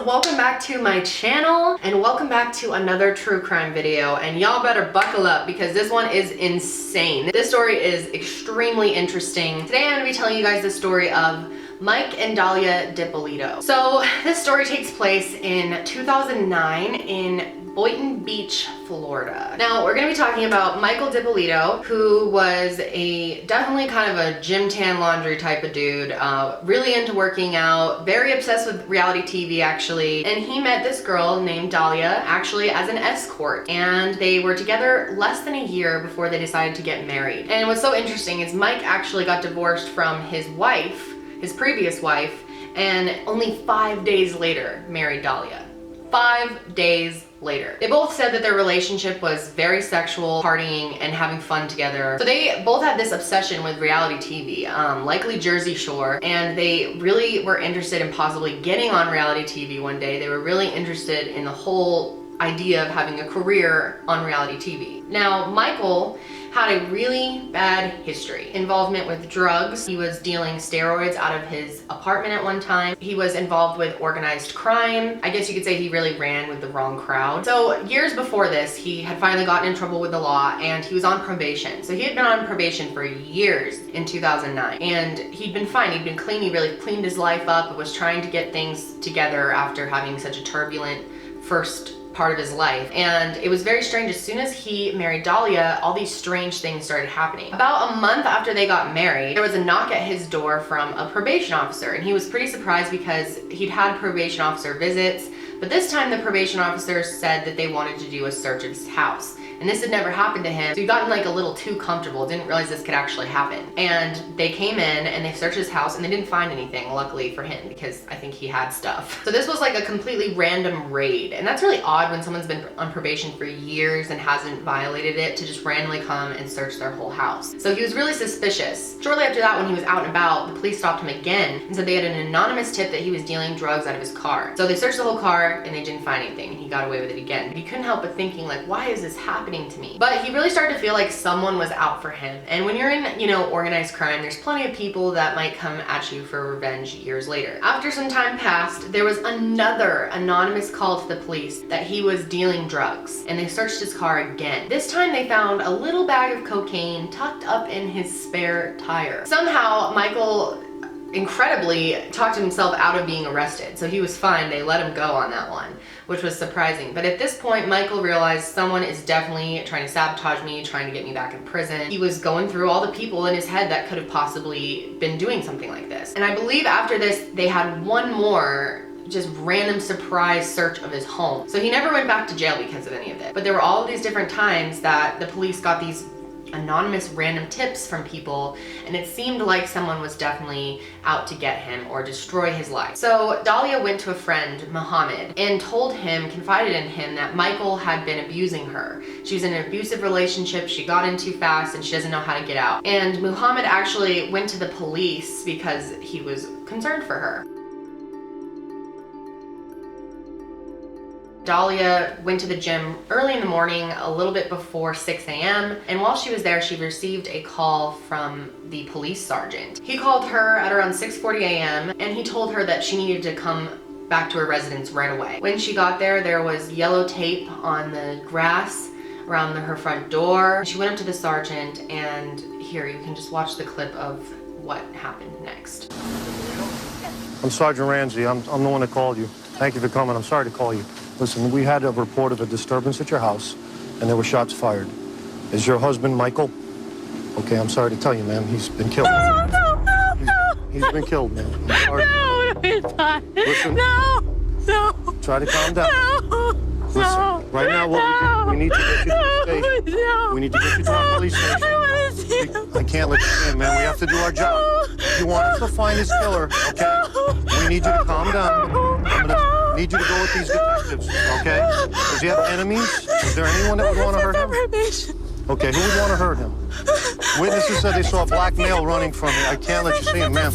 welcome back to my channel and welcome back to another true crime video, and y'all better buckle up because this one is insane. This story is extremely interesting. Today I'm going to be telling you guys the story of Mike and Dalia Dippolito. So this story takes place in 2009 in Boynton Beach, Florida. Now we're gonna be talking about Michael Dippolito, who was definitely kind of a gym tan laundry type of dude, really into working out, very obsessed with reality TV actually, and he met this girl named Dalia actually as an escort, and they were together less than a year before they decided to get married. And what's so interesting is Mike actually got divorced from his wife, his previous wife, and only 5 days later married Dalia. 5 days later. They both said that their relationship was very sexual, partying and having fun together. So they both had this obsession with reality TV, likely Jersey Shore, and they really were interested in possibly getting on reality TV one day. They were really interested in the whole idea of having a career on reality TV. Now, Michael had a really bad history. Involvement with drugs. He was dealing steroids out of his apartment at one time. He was involved with organized crime. I guess you could say he really ran with the wrong crowd. So years before this, he had finally gotten in trouble with the law and he was on probation. So he had been on probation for years in 2009 and he'd been fine. He'd been clean. He really cleaned his life up, was trying to get things together after having such a turbulent first part of his life. And it was very strange. As soon as he married Dalia, all these strange things started happening. About a month after they got married, there was a knock at his door from a probation officer, and he was pretty surprised because he'd had probation officer visits, but this time the probation officer said that they wanted to do a search of his house. And this had never happened to him, so he'd gotten like a little too comfortable, didn't realize this could actually happen. And they came in and they searched his house and they didn't find anything, luckily for him, because I think he had stuff. So this was like a completely random raid, and that's really odd when someone's been on probation for years and hasn't violated it to just randomly come and search their whole house. So he was really suspicious. Shortly after that, when he was out and about, the police stopped him again and said they had an anonymous tip that he was dealing drugs out of his car. So they searched the whole car and they didn't find anything, and he got away with it again. But he couldn't help but thinking, like, why is this happening to me? But he really started to feel like someone was out for him. And when you're in, organized crime, there's plenty of people that might come at you for revenge years later. After some time passed, there was another anonymous call to the police that he was dealing drugs, and they searched his car again. This time they found a little bag of cocaine tucked up in his spare tire. Somehow Michael incredibly talked himself out of being arrested, so he was fine. They let him go on that one, which was surprising. But at this point, Michael realized someone is definitely trying to sabotage me, trying to get me back in prison. He was going through all the people in his head that could have possibly been doing something like this. And I believe after this, they had one more just random surprise search of his home. So he never went back to jail because of any of it. But there were all of these different times that the police got these anonymous random tips from people, and it seemed like someone was definitely out to get him or destroy his life. So Dalia went to a friend, Muhammad, and told him, confided in him, that Michael had been abusing her. She was in an abusive relationship, she got in too fast, and she doesn't know how to get out. And Muhammad actually went to the police because he was concerned for her. Dalia went to the gym early in the morning, a little bit before 6 a.m. And while she was there, she received a call from the police sergeant. He called her at around 6:40 a.m. and he told her that she needed to come back to her residence right away. When she got there, there was yellow tape on the grass around her front door. She went up to the sergeant, and here you can just watch the clip of what happened next. I'm Sergeant Ramsey. I'm the one that called you. Thank you for coming. I'm sorry to call you. Listen, we had a report of a disturbance at your house, and there were shots fired. Is your husband Michael? Okay, I'm sorry to tell you, ma'am. He's been killed. He's been killed, ma'am. I'm sorry. No, he's not. Listen. No. Try to calm down. Listen, right now, we need to get you to the station. No. We need to get you to our police station. I want to see him. I can't let you in, man. We have to do our job. You want us to find his killer, okay? We need you to calm down. I'm gonna need you to go with these detectives, okay? Does he have enemies? Is there anyone that would want to hurt him? Okay, who would want to hurt him? Witnesses said they saw a black male running from me. I can't let you see him, ma'am.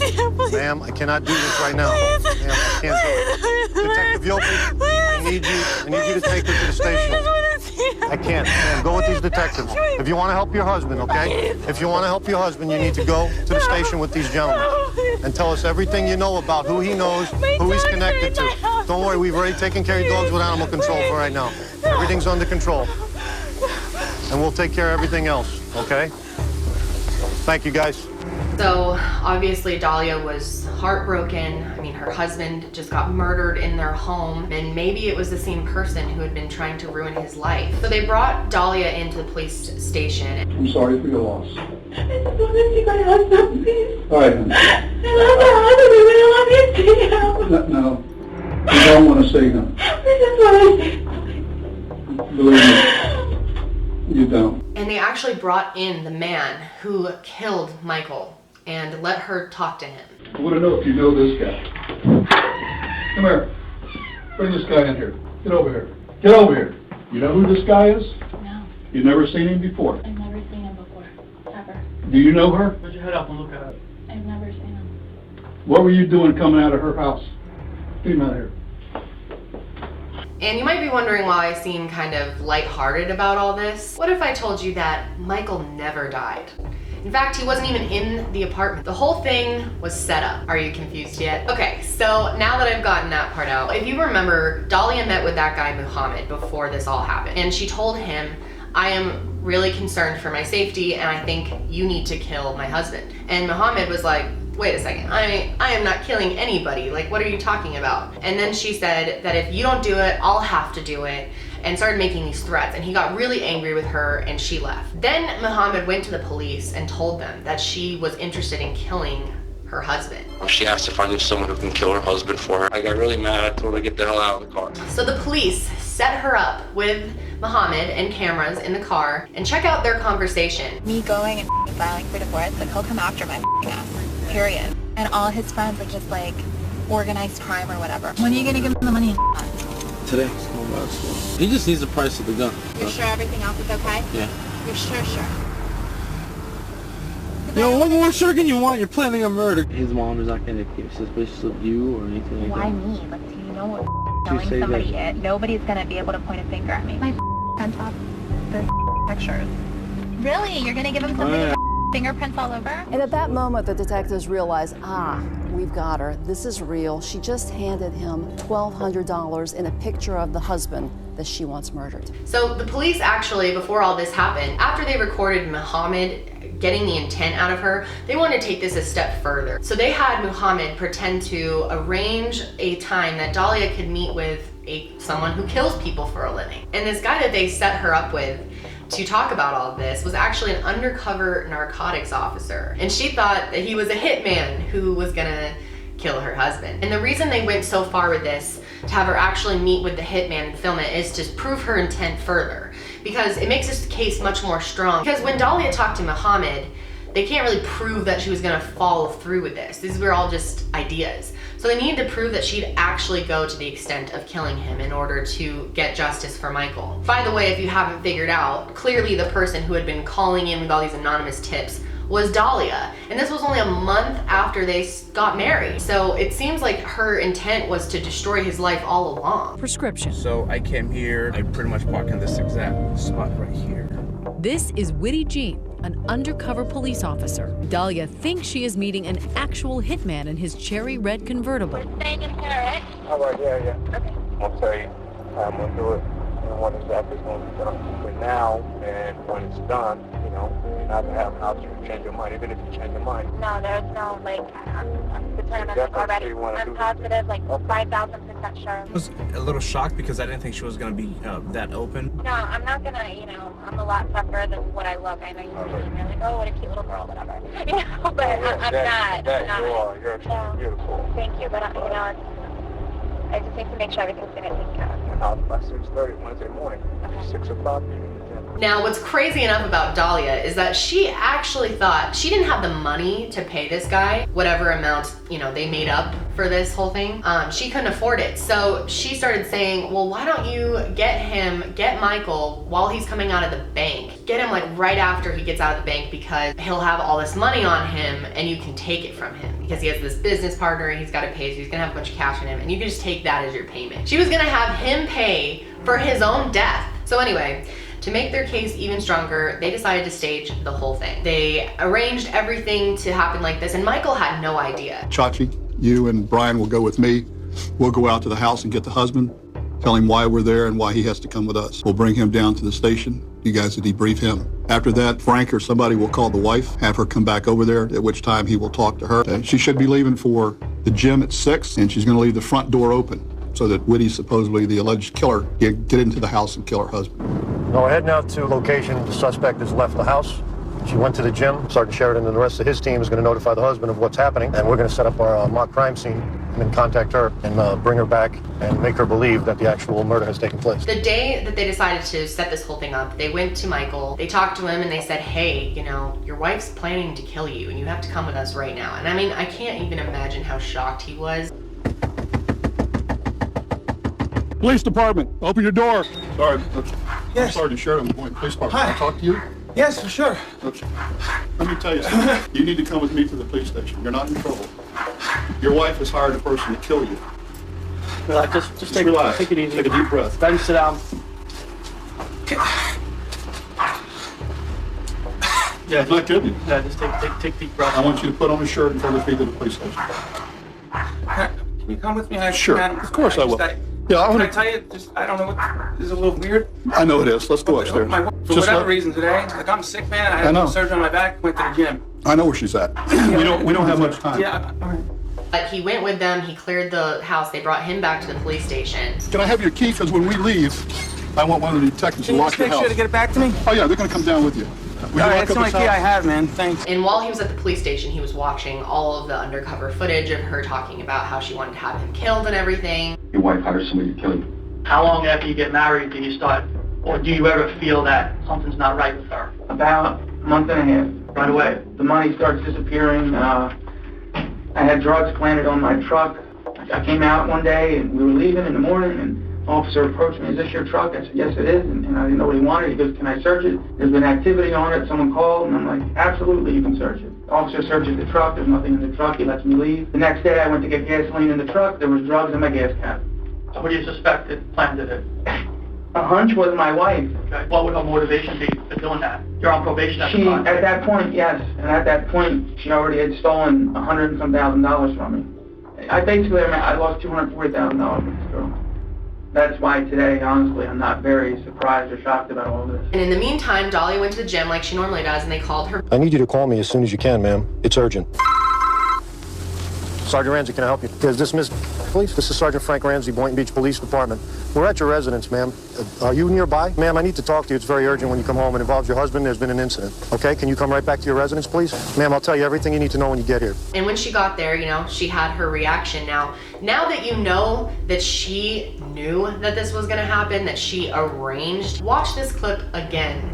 Ma'am, I cannot do this right now. Ma'am, I can't do it. Detective Yopi, I need you to take her to the station. I can't. Ma'am, go with these detectives. If you want to help your husband, okay? If you want to help your husband, you need to go to the station with these gentlemen and tell us everything you know about who he knows, who he's connected to. Don't worry, we've already taken care of your dogs with animal control for right now. Everything's under control. And we'll take care of everything else, okay? Thank you, guys. So obviously Dalia was heartbroken. I mean, her husband just got murdered in their home, and maybe it was the same person who had been trying to ruin his life. So they brought Dalia into the police station. I'm sorry for your loss. I just want to see my husband, please. All right, honey. I love my husband, but I love him too. No, you don't want to say no. I just want to say Believe me, you don't. And they actually brought in the man who killed Michael and let her talk to him. I want to know if you know this guy. Come here. Bring this guy in here. Get over here. Get over here. You know who this guy is? No, You've never seen him before. I've never seen him before. Ever. Do you know her? Put your head up and look at it. I've never seen him. What were you doing coming out of her house? Get him out of here. And you might be wondering why I seem kind of lighthearted about all this. What if I told you that Michael never died? In fact, he wasn't even in the apartment. The whole thing was set up. Are you confused yet? Okay, so now that I've gotten that part out, if you remember, Dalia met with that guy Muhammad before this all happened. And she told him, I am really concerned for my safety and I think you need to kill my husband. And Muhammad was like, wait a second, I am not killing anybody. Like, what are you talking about? And then she said that if you don't do it, I'll have to do it, and started making these threats. And he got really angry with her and she left. Then Muhammad went to the police and told them that she was interested in killing her husband. She asked if I knew someone who can kill her husband for her. I got really mad. I told her to get the hell out of the car. So the police set her up with Muhammad and cameras in the car, and check out their conversation. Me going and filing for divorce, like he'll come after my ass, period. And all his friends are just like organized crime or whatever. When are you gonna give him the money? Today. He just needs the price of the gun. You're sure everything else is okay? Yeah. You're sure? Yo, what more sure can you want? You're planning a murder. His mom is not gonna be suspicious of you or anything like Why that. me? Like, do you know what You say telling somebody that- it? Nobody's gonna be able to point a finger at me. My sent off the pictures. Really? You're gonna give him something with fingerprints all over? And at that moment, the detectives realized, we've got her. This is real. She just handed him $1,200 in a picture of the husband that she wants murdered. So the police actually, before all this happened, after they recorded Muhammad getting the intent out of her, they wanted to take this a step further. So they had Muhammad pretend to arrange a time that Dalia could meet with someone who kills people for a living. And this guy that they set her up with to talk about all of this was actually an undercover narcotics officer. And she thought that he was a hitman who was gonna kill her husband. And the reason they went so far with this, to have her actually meet with the hitman and film it, is to prove her intent further. Because it makes this case much more strong. Because when Dalia talked to Muhammad, they can't really prove that she was gonna follow through with this. These were all just ideas. So they needed to prove that she'd actually go to the extent of killing him in order to get justice for Michael. By the way, if you haven't figured out, clearly the person who had been calling in with all these anonymous tips was Dalia. And this was only a month after they got married. So it seems like her intent was to destroy his life all along. Prescription. So I came here, I pretty much parked in this exact spot right here. This is Witty Jean, an undercover police officer. Dalia thinks she is meeting an actual hitman in his cherry red convertible. We're staying in Paris. All right, yeah. Okay. I'll tell you how I'm gonna do it and what exactly is gonna be done. But now, and when it's done, you know, you're not gonna have an option to change your mind, even if you change your mind. No, there's no, like, I'm determined Definitely already. wanna do I'm this. positive, like, 5,000% sure. I was a little shocked because I didn't think she was gonna be that open. No, I'm not gonna, I'm a lot tougher than what I look. I know you see me, like, oh, what a cute little girl, whatever. But I'm not. You are. You're Yeah. beautiful. Thank you, but, I just need to make sure everything's gonna take care of. And out by 6:30 Wednesday morning, 6 o'clock. Now, what's crazy enough about Dalia is that she actually thought she didn't have the money to pay this guy whatever amount, they made up for this whole thing. She couldn't afford it. So she started saying, well, why don't you get Michael while he's coming out of the bank? Get him like right after he gets out of the bank, because he'll have all this money on him and you can take it from him because he has this business partner and he's got to pay, so he's gonna have a bunch of cash on him and you can just take that as your payment. She was gonna have him pay for his own death. So anyway, to make their case even stronger, they decided to stage the whole thing. They arranged everything to happen like this, and Michael had no idea. Chachi, you and Brian will go with me. We'll go out to the house and get the husband, tell him why we're there and why he has to come with us. We'll bring him down to the station. You guys will debrief him. After that, Frank or somebody will call the wife, have her come back over there, at which time he will talk to her. She should be leaving for the gym at 6, and she's going to leave the front door open so that Whitty, supposedly the alleged killer, get into the house and kill her husband. No, we're heading out to location. The suspect has left the house. She went to the gym. Sergeant Sheridan and the rest of his team is going to notify the husband of what's happening, and we're going to set up our mock crime scene and then contact her and bring her back and make her believe that the actual murder has taken place. The day that they decided to set this whole thing up, they went to Michael, they talked to him, and they said, hey, you know, your wife's planning to kill you, and you have to come with us right now. And I mean, I can't even imagine how shocked he was. Police department, open your door. Sorry, Yes. Sergeant Sheridan, police department. Hi. Can I talk to you? Yes, for sure. Okay. Let me tell you something. You need to come with me to the police station. You're not in trouble. Your wife has hired a person to kill you. Relax, just take, relax. take it easy. Take a deep breath. Ben, sit down. Yeah, I'm not kidding you. Yeah, just take deep breaths. I want you to put on a shirt and follow me to the police station. Can you come with me? Sure, of course I will. Yeah, I Can I want to. tell you, just, I don't know what, this is a little weird. I know it is. Let's go upstairs. For whatever reason today, like I'm sick, man. I had know. surgery on my back, went to the gym. I know where she's at. We don't have much time. Yeah, all right. But he went with them, he cleared the house, they brought him back to the police station. Can I have your key? Because when we leave, I want one of the detectives to Can you lock just your make sure house. to get it back to me? Oh yeah, they're going to come down with you. Will you All right, lock that's up the only this key I house? have, man. Thanks. And while he was at the police station, he was watching all of the undercover footage of her talking about how she wanted to have him killed and everything. Your wife hired somebody to kill you. How long after you get married do you start, or do you ever feel that something's not right with her? About a month and a half. Right away. The money starts disappearing. I had drugs planted on my truck. I came out one day and we were leaving in the morning and an officer approached me, is this your truck? I said, yes it is, and I didn't know what he wanted. He goes, can I search it? There's been activity on it, someone called, and I'm like, absolutely you can search it. The officer searches the truck, there's nothing in the truck, he lets me leave. The next day I went to get gasoline in the truck, there was drugs in my gas cap. So what do you suspect it planted it? A hunch was my wife. Okay. What would her motivation be for doing that? You're on probation at the time. At that point, yes, and at that point, she already had stolen $100 and some thousand from me. I lost $240,000 with this girl. That's why today, honestly, I'm not very surprised or shocked about all this. And in the meantime, Dalia went to the gym like she normally does, and they called her. I need you to call me as soon as you can, ma'am. It's urgent. Sergeant Ramsey, can I help you? Is this Miss Police? This is Sergeant Frank Ramsey, Boynton Beach Police Department. We're at your residence, ma'am. Are you nearby? Ma'am, I need to talk to you. It's very urgent when you come home. It involves your husband. There's been an incident. Okay, can you come right back to your residence, please? Ma'am, I'll tell you everything you need to know when you get here. And when she got there, you know, she had her reaction. Now that you know that she knew that this was gonna happen, that she arranged, watch this clip again.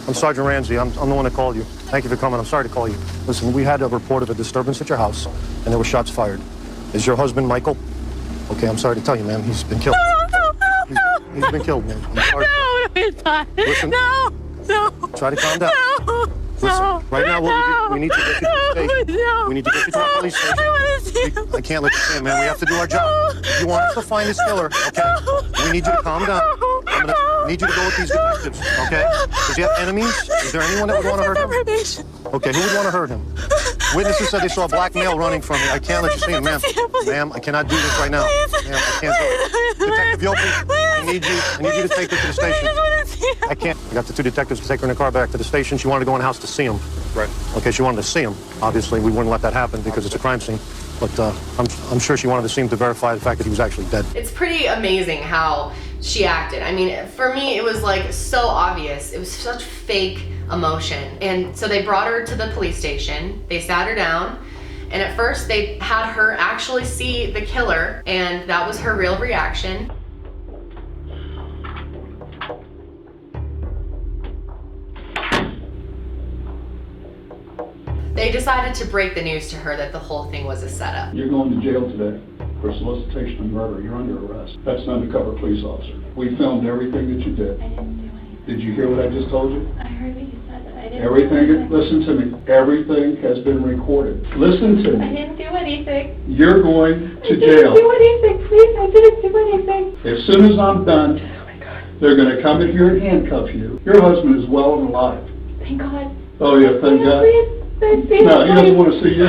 I'm Sergeant Ramsey. I'm the one that called you. Thank you for coming. I'm sorry to call you. Listen, we had a report of a disturbance at your house, and there were shots fired. Is your husband Michael? Okay, I'm sorry to tell you, ma'am. He's been killed. He's been killed, ma'am. I'm sorry. No, he's not. Listen. No. Try to calm down. No. Listen, right now, we need to get you to the station. No. We need to get you to the police station. I want to see him. I can't let you stay, man. We have to do our job. You want us to find this killer, okay? We need you to calm down. I'm gonna need you to go with these detectives, okay? Does he have enemies? Is there anyone that would want to hurt him? Okay, who would want to hurt him? Witnesses said they saw a black male running from me. I can't let you see him, ma'am. Ma'am, I cannot do this right now. Ma'am, I can't do it. Detective Yopi, I need you to take her to the station. I can't. I got the two detectives to take her in the car back to the station. She wanted to go in the house to see him. Right. Okay, she wanted to see him. Obviously, we wouldn't let that happen because it's a crime scene. But I'm sure she wanted to see him to verify the fact that he was actually dead. It's pretty amazing how she acted. I mean, for me, it was like so obvious. It was such fake emotion. And so they brought her to the police station. They sat her down. And at first they had her actually see the killer, and that was her real reaction. They decided to break the news to her that the whole thing was a setup. You're going to jail today for solicitation of murder. You're under arrest. That's an undercover police officer. We filmed everything that you did. I didn't do anything. Did you hear what I just told you? I heard what you said, but I didn't Everything, do anything. listen to me. Everything has been recorded. Listen to I me. didn't do anything. You're going I to didn't jail. do anything, please. I didn't do anything. As soon as I'm done, Oh my God. they're going to come in here and handcuff you. Your husband is well and alive. Thank thank God. Oh yeah, thank God. Please see him. No, he doesn't want to see you. I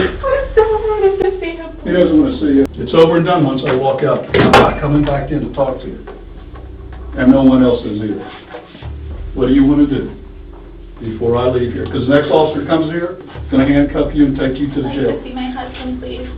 so wanted to see him. He doesn't want to see you. It's over and done once I walk out. I'm not coming back in to talk to you. And no one else is either. What do you want to do before I leave here? Because the next officer comes here, going to handcuff you and take you to the jail. See my husband, please.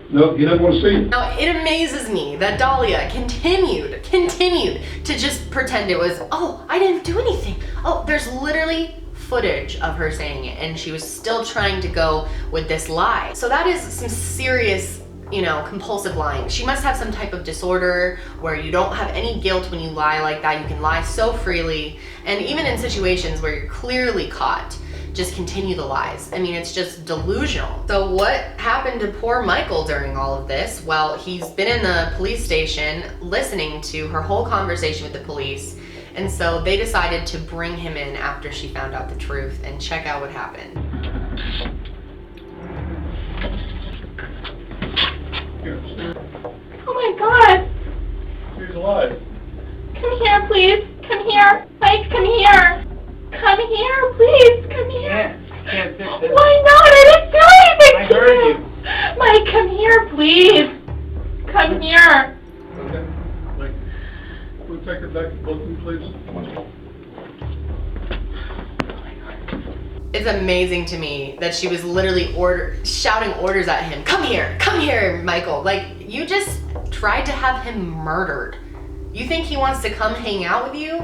No, he doesn't want to see you. Now, it amazes me that Dalia continued to just pretend it was, oh, I didn't do anything. Oh, there's literally footage of her saying it, and she was still trying to go with this lie. So that is some serious, you know, compulsive lying. She must have some type of disorder where you don't have any guilt when you lie like that. You can lie so freely, and even in situations where you're clearly caught, just continue the lies. I mean, it's just delusional. So what happened to poor Michael during all of this? Well, he's been in the police station listening to her whole conversation with the police, and so they decided to bring him in after she found out the truth and check out what happened. Oh my God. He's alive. Come here, please. Come here. Mike, come here. Come here, please. Come here. I can't fix this. Why not? I didn't do anything I to heard you. you. Mike, come here, please. Come here. Okay. Like, we'll take her back to Brooklyn, please. It's amazing to me that she was literally shouting orders at him. Come here, Michael. Like, you just tried to have him murdered. You think he wants to come hang out with you?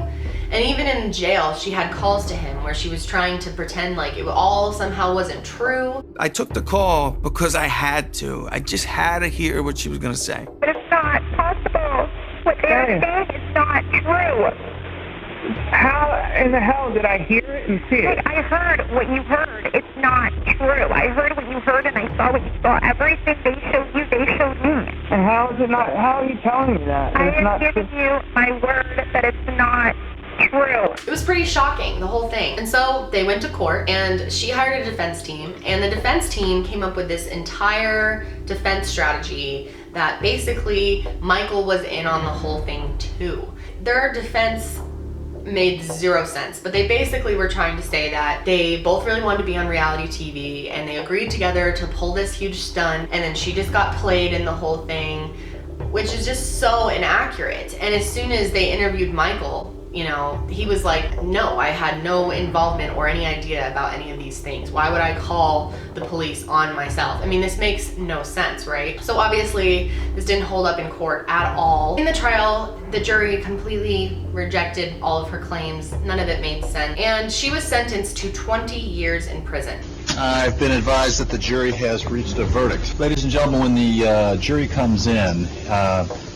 And even in jail, she had calls to him where she was trying to pretend like it all somehow wasn't true. I took the call because I had to. I just had to hear what she was gonna say. But it's not possible. What they're saying is not true. How in the hell did I hear it and see it? I heard what you heard. It's not true. I heard what you heard and I saw what you saw. Everything they showed you, they showed me. And how is it not? How are you telling me that? I It's am not giving you my word that it's not true. It was pretty shocking, the whole thing. And so they went to court and she hired a defense team, and the defense team came up with this entire defense strategy that basically Michael was in on the whole thing too. Their defense made zero sense, but they basically were trying to say that they both really wanted to be on reality TV and they agreed together to pull this huge stunt, and then she just got played in the whole thing, which is just so inaccurate. And as soon as they interviewed Michael, you know, he was like, no, I had no involvement or any idea about any of these things. Why would I call the police on myself? I mean, this makes no sense, right? So obviously this didn't hold up in court at all. In the trial, the jury completely rejected all of her claims. None of it made sense. And she was sentenced to 20 years in prison. I've been advised that the jury has reached a verdict. Ladies and gentlemen, when the jury comes in,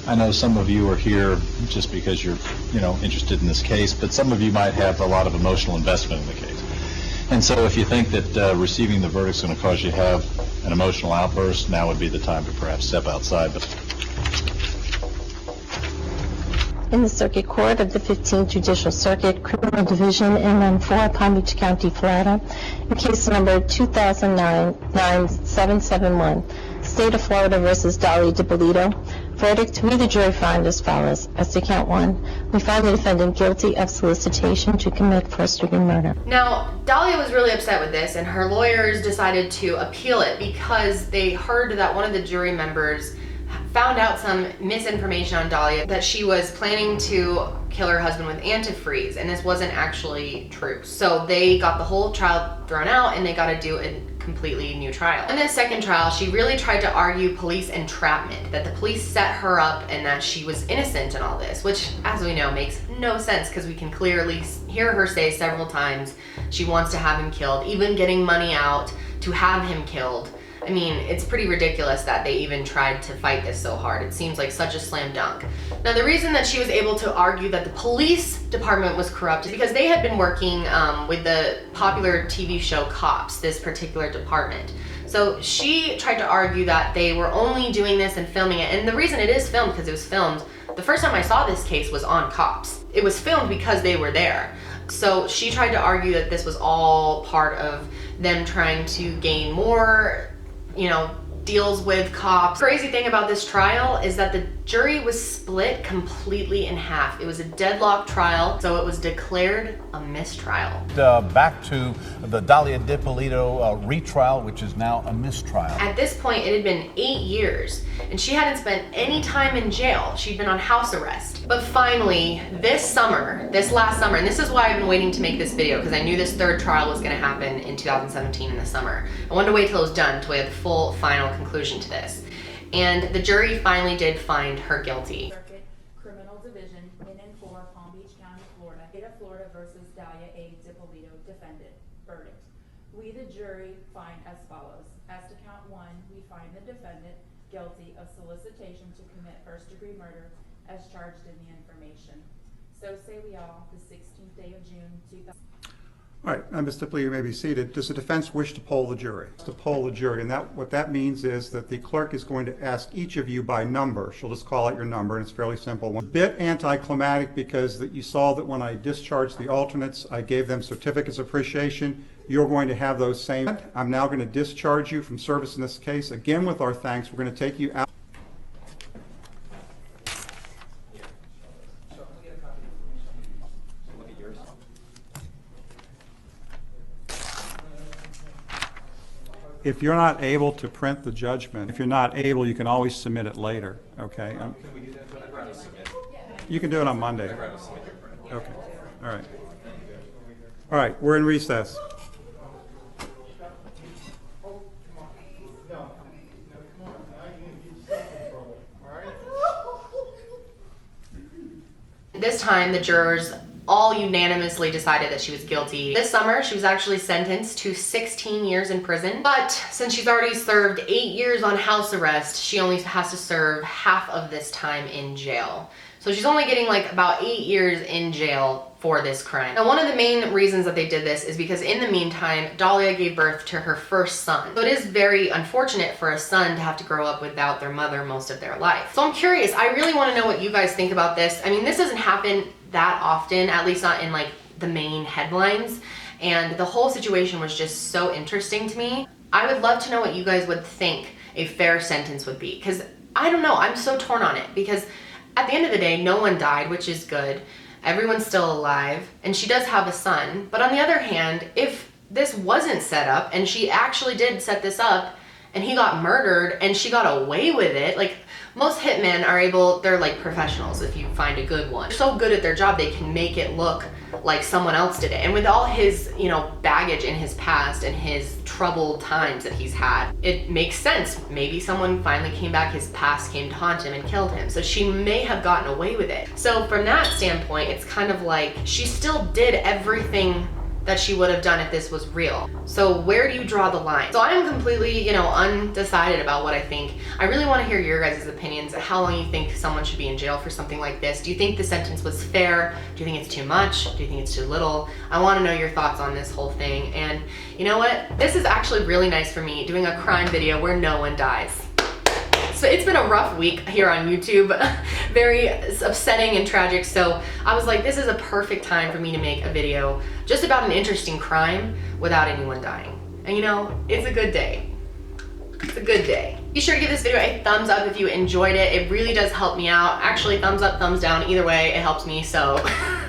I know some of you are here just because you're, interested in this case, but some of you might have a lot of emotional investment in the case. And so if you think that receiving the verdict is going to cause you to have an emotional outburst, now would be the time to perhaps step outside. In the Circuit Court of the 15th Judicial Circuit, Criminal Division in 4, Palm Beach County, Florida, in case number 2009-9771, State of Florida versus Dalia Dippolito. Verdict, we the jury find as follows. As to count 1, we find the defendant guilty of solicitation to commit first-degree murder. Now, Dalia was really upset with this, and her lawyers decided to appeal it because they heard that one of the jury members found out some misinformation on Dalia, that she was planning to kill her husband with antifreeze, and this wasn't actually true. So they got the whole trial thrown out and they got to do a completely new trial. In this second trial, she really tried to argue police entrapment, that the police set her up and that she was innocent in all this, which, as we know, makes no sense because we can clearly hear her say several times she wants to have him killed, even getting money out to have him killed. I mean, it's pretty ridiculous that they even tried to fight this so hard. It seems like such a slam dunk. Now, the reason that she was able to argue that the police department was corrupt is because they had been working with the popular TV show Cops, this particular department. So she tried to argue that they were only doing this and filming it. And the reason it is filmed, because it was filmed, the first time I saw this case was on Cops. It was filmed because they were there. So she tried to argue that this was all part of them trying to gain more deals with cops. Crazy thing about this trial is that the jury was split completely in half. It was a deadlock trial, so it was declared a mistrial. Back to the Dalia Dippolito retrial, which is now a mistrial. At this point, it had been 8 years, and she hadn't spent any time in jail. She'd been on house arrest. But finally, this last summer, and this is why I've been waiting to make this video, because I knew this third trial was gonna happen in 2017 in the summer. I wanted to wait till it was done, until we had the full final conclusion to this. And the jury finally did find her guilty. Circuit Criminal Division in and for Palm Beach County, Florida. State of Florida versus Dalia Dippolito, defendant. Verdict. We, the jury, find as follows. As to count 1, we find the defendant guilty of solicitation to commit first-degree murder as charged in the information. So say we all, the 16th day of June, 2000. All right, Ms. Dippolito, you may be seated. Does the defense wish to poll the jury? To poll the jury, and what that means is that the clerk is going to ask each of you by number. She'll just call out your number, and it's fairly simple. It's a bit anticlimactic because you saw that when I discharged the alternates, I gave them certificates of appreciation. You're going to have those same. I'm now going to discharge you from service in this case. Again, with our thanks, we're going to take you out. If you're not able to print the judgment, if you're not able, you can always submit it later, okay? Can we do that? I'd rather submit. You can do it on Monday. I'd rather submit your print. Okay, all right. All right, we're in recess. This time, the jurors all unanimously decided that she was guilty. This summer, she was actually sentenced to 16 years in prison. But since she's already served 8 years on house arrest, she only has to serve half of this time in jail. So she's only getting like about 8 years in jail for this crime. Now, one of the main reasons that they did this is because in the meantime, Dalia gave birth to her first son. So it is very unfortunate for a son to have to grow up without their mother most of their life. So I'm curious, I really want to know what you guys think about this. I mean, this doesn't happen that often, at least not in like the main headlines. And the whole situation was just so interesting to me. I would love to know what you guys would think a fair sentence would be. Because I don't know, I'm so torn on it. Because at the end of the day, no one died, which is good. Everyone's still alive, and she does have a son. But on the other hand, if this wasn't set up, and she actually did set this up, and he got murdered, and she got away with it, like, most hitmen are able, they're like professionals if you find a good one. They're so good at their job, they can make it look like someone else did it. And with all his, baggage in his past and his troubled times that he's had, it makes sense. Maybe someone finally came back, his past came to haunt him and killed him. So she may have gotten away with it. So from that standpoint, it's kind of like she still did everything that she would have done if this was real. So where do you draw the line? So I'm completely, undecided about what I think. I really want to hear your guys' opinions on how long you think someone should be in jail for something like this. Do you think the sentence was fair? Do you think it's too much? Do you think it's too little? I want to know your thoughts on this whole thing. And you know what? This is actually really nice for me, doing a crime video where no one dies. So it's been a rough week here on YouTube, very upsetting and tragic. So I was like, this is a perfect time for me to make a video just about an interesting crime without anyone dying. And it's a good day. It's a good day. Be sure to give this video a thumbs up if you enjoyed it. It really does help me out. Actually, thumbs up, thumbs down, either way, it helps me. So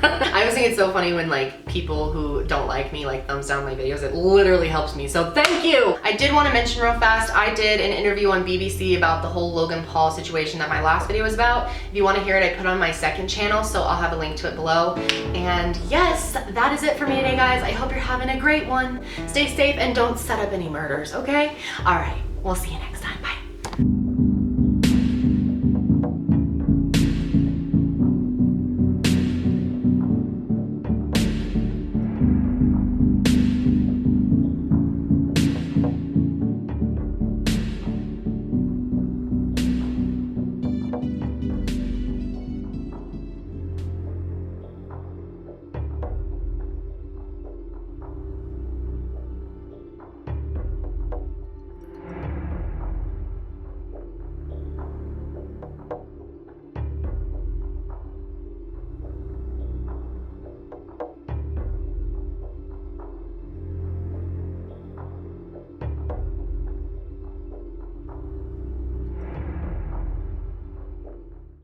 I always think it's so funny when people who don't like me thumbs down my videos. It literally helps me. So thank you. I did want to mention real fast, I did an interview on BBC about the whole Logan Paul situation that my last video was about. If you want to hear it, I put it on my second channel, so I'll have a link to it below. And yes, that is it for me today, guys. I hope you're having a great one. Stay safe and don't set up any murders, okay? All right, we'll see you next time. Bye.